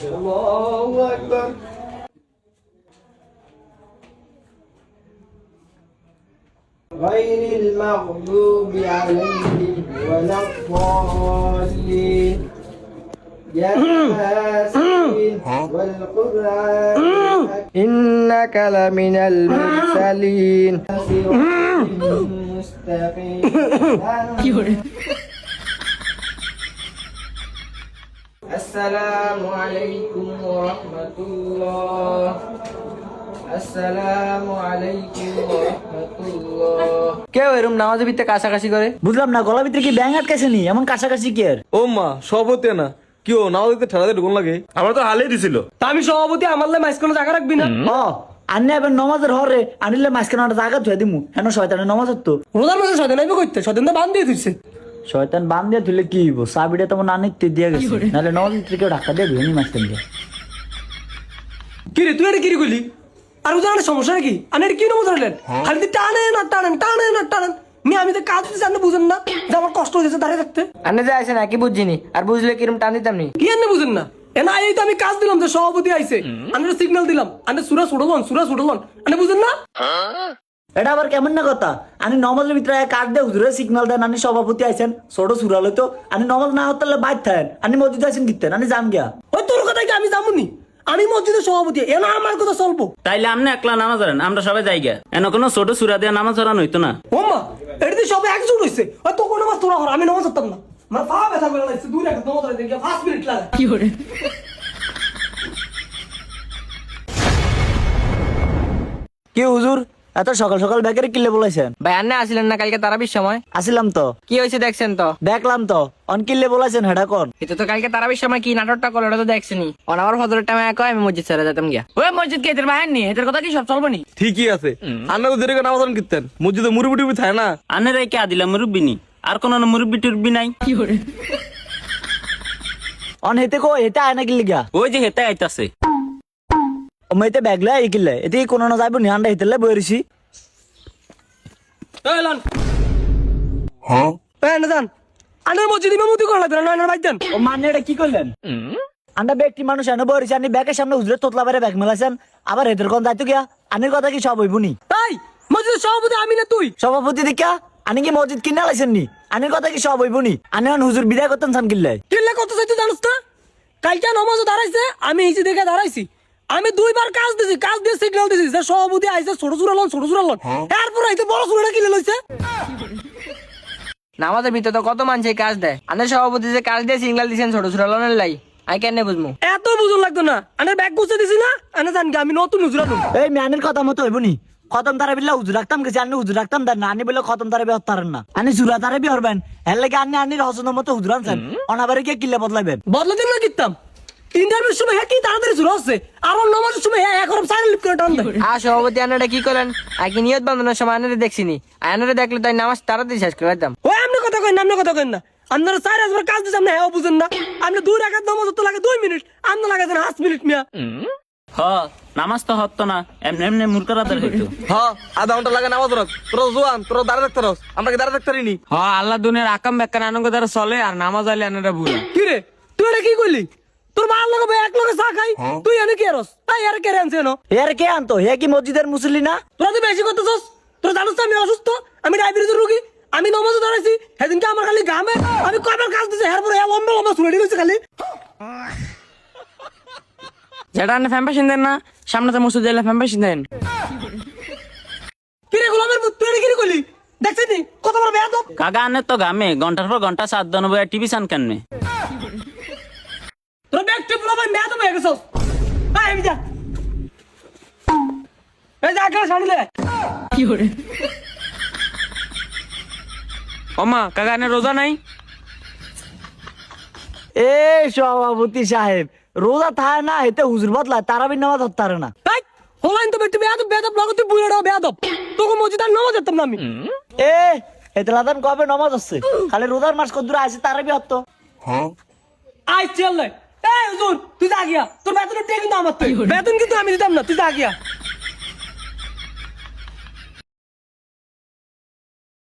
الله أكبر غير المغضوب عليهم ولا الضالين ياسين والقرآن إنك لمن المرسلين صراط مستقيم السلام عليكم ورحمة الله আসসালামু আলাইকুম ওয়া রাহমাতুল্লাহ। কেউ এরকম নামাজের ভিতরে কাছাকাছি করে? বুঝলাম না, গলা ভিতরে কি ব্যাঙ আটকাছে নি? এমন কাছাকাছি কি আর? ও মা সভাপতি না কি ও নামাজ দিতে ঠেলাতে ঢুকুন লাগে আমার তো হালেই দিছিল। তা আমি সভাপতি, আমার লাই মাঝখানে জায়গা রাখবি না? আন্নে এবার নমাজের হরে আনিলে মাঝখানে একটা জায়গা ধুয়ে দিমু। হেন শয়তানের নমাজ হতো। রোজার মাসে শয়তান আইবে কইতে, শয়তান তো বান দিয়ে দিছে। শয়তান বান দিয়ে ধুলে কি হইব? চাবিটা তো আমার নানিতে দিয়ে গেছে, নাহলে নমাজ থেকে ঢাকা দিয়ে ধুয়ে নি মাঝখান দিয়ে। কি রে তুই এটা কি করলি? আর রোজার সমস্যা নাকি? আনে কি নমাজ হলেন? খালি তুই টানেন আর টানেন টানেন আর টানেন। আমি তো কাজ দিচ্ছি, আপনি বুঝেন না যে আমার কষ্ট হয়েছে দাঁড়িয়ে থাকতে? আনে যে আসে না কি বুঝছিনি, আর বুঝলে কিরম টান দিতাম নি। কি আপনি বুঝেন না? না এই তো আমি কাজ দিলাম যে সভাপতি আইছে, আমি সিগন্যাল দিলাম, আমি সুরা ছুটলন আপনি বুঝেন না? এটা আবার কেমন না কথা? আমি নমাজের ভিতরে কার্ড দিয়ে হুজুরে সিগন্যাল দেন, আমি সভাপতি আইছেন, ছোট সুরালো তো আমি নমাজ না হতে বাইর থাকেন, আমি মসজিদ আইছেন কিতেন, আমি জান গিয়া। ওই তোর কথা কি আমি যাবনি? আমি মসজিদের সভাপতি, এ না আমার কথা চলবো। তাইলে আপনি একলা নামাজ ধরেন, আমরা সবাই যাইগা। এন কোনো ছোট সুরা দিয়ে নামাজ ধরানো হইতো না। ওম্মা এটা সবাই একজোট হইছে। ওই তো কোন নামাজ তোরা হর, আমি নামাজ পড়তাম না। আমার পা ব্যথা করে লাগছে, দূরে একটা নামাজ পড়তে গিয়ে 5 মিনিট লাগে। কি করে? কি হুজুর এত সকাল সকাল বেকারে কিলে বলাইছেন? ভাই আন্নে আসিলেন না কালকে তারাবির সময়? আসিলাম তো। কি হয়েছে দেখছেন তো? দেখলাম তো। অন কিলে বলাইছেন হেডা কোন? এটা তো কালকে তারাবির সময় কি নাটকটা করলো এটা তো দেখছেনি। অন আমার ফজরের টাইমে কয় আমি মসজিদ ছেড়ে যেতাম গিয়া। ওই মসজিদ কে এদের বাহির নি, এদের কথা কি সব চলবো নি? ঠিকই আছে, আন্না তো যেরকম নামাজ কিনতেন মসজিদে মুরুবি টুবি থাকে না। আনের কে আদিলা মুরব্বি নি, আর কোন মুরব্বি টুরব্বি নাই। কি করে? অন হেতে কো হেতে আয় না কিলে গিয়া? ওই যে হেতে আইতাছে। ও মেতে ব্যাগলা এই কিলে এতে কি কোনো না যাইবো নি? আন্ডা হেতেলে বইরিছি। এই লন হ্যাঁ এই না জান আনের মসজিদে ইমামতি করা লাগবে না, না ভাই দেন। ও মানে এটা কি করলেন? আন্ডা ব্যক্তি মানুষ এনে বইরিছি, আনি ব্যাগের সামনে হুজুরে তোতলা বাইরে ব্যাগ মেলাছেন, আবার হেদের কোন যাইতো গিয়া? আনির কথা কি সব হইবনি? এই মসজিদের সভাপতি আমি না তুই? সভাপতি দেখা আনি কি মসজিদ কিনে লাইছেন নি? আনির কথা কি সব হইবনি? আনি হুজুর বিদায় করতেন সান কিল্লাই। কিল্লা কত চাইতে জানিস না? কালকে নামাজে দাঁড়াইছে, আমি এই যে দেখে দাঁড়াইছি, আমি দুইবার কাজ দিছি, কাজ দিয়ে সিগন্যাল দিছি যে সভাপতি আইছে, ছোট চুরালন এরপর আইতে বড় চুরাটা কিনে লইছে। নামাজের ভিতরে তো কত মানুষ কাজ দেয়। আনের সভাপতি যে কাজ দিয়ে সিগন্যাল দিছেন ছোট ছোট লনের লাই, আমি কেন বুঝবো? এত বুঝুন লাগতো না, আনের ব্যাগ গুছে দিছি না, আনে জান আমি নতুন হুজুরালু। এই ম্যানের কথা মতো হইবনি। খতম তারাবিল্লা হুজুর রাখতাম গেছি, আনি হুজুর রাখতাম দেন না, আনি বলে খতম তারাবি হতারেন না, আনি সুরা তারাবি হরবেন। এর লাগে আনি আনির হসনের মতো হুজুর আনছেন, অনাবারে গিয়ে কিল্লে বদলাইবেন। বদলাতে না কিতাম ইন্টারভিউর সময় হ্যাঁ কি তাড়াতাড়ি শুরু হচ্ছে, আর নামাজের সময় হ্যাঁ এখন সাইলেন্ট লিপ করে টান দেয়। আর সভাপতি আনারা কি করেন? আগে নিয়ত বান্ধবের সময় আনারে দেখছিনি, আনারে দেখলে তাই নামাজ তাড়াতাড়ি শেষ করে দিতাম। ওই আপনি কথা কইন না, আপনি কথা কইন না। আপনারা 4 কাজ দিচ্ছেন না, হ্যাঁ বুঝেন না। আপনি 2 রাকাত নামাজ তো লাগে 2 মিনিট, আপনি লাগাছেন 5 মিনিট মিয়া। হ নামাজ তো হতো না, এমনি এমনি মূর্খরাদের হইতো। হ্যাঁ আধা ঘন্টা লাগে নামাজ ধরত, তোরা জোয়ান তোরা দাঁড়িয়ে থাকতে রস, আমরা কি দাঁড়িয়ে থাকতে পারিনি? হ্যাঁ আল্লাহ দুনিয়ার আকাম ব্যাখ্যা আনন্দ দ্বারা চলে, আর নামাজ আইলে আনারা ভুল। কি রে তুই এটা কি কইলি? তোর মা লগে এক লগে চা খাই, তুই এনে কি রস? এই আরে কে আনছে না? এর কে আনতো? হে কি মসজিদের মুসল্লি না? তোরা তো বেশি করতেছস। তোরা জানোস তো আমি অসুস্থ, আমি ডায়াবেটিসের রোগী, আমি নামাজে দাঁড়াইছি, সেদিনকে আমার খালি ঘামে, আমি কয়বার কাজ দিছি, এরপরে লম্বা লম্বা চুড়ে গেছে খালি। যেটা আনে ফ্যাম্পাসিন দেন না, সামনে তো মসজিদ যাইলে ফ্যাম্পাসিন দেন। কি রে গোলামের পুত, তুই এটা কি কইলি? দেখছিস নি কত বড় বেয়াদব? কাকা আনের তো গামে ঘন্টার পর ঘন্টা 7 টিভি চান কেন? তোরা ব্যাগটা গোলামের বেয়াদব হয়ে গেছস। এই আমি যা, এই যা কাজ আনলে। কি করে? ওমা কাকা আনে রোজা নাই? এ সভাপতি সাহেব রোজা থাকে না, হেতে হুজুর বদলায়, তারাবির নামাজ হতারে না। এই হলাইন তো বেটি বেয়াদব বেয়াদব লাগো, তুই বুড়াটা বেয়াদব। তোকে মসজিদ আর নামাজ যেতাম না আমি। এ হেতে লাদান কবে নামাজ হচ্ছে? খালি রোজার মাস কত দূরে আছে তারাবি হত। আই চল এই হুজুর তুই যা গিয়া, তোর বেতনের টাকা কিন্তু আমার, তুই বেতন কিন্তু আমি দিতাম না, তুই যা গিয়া।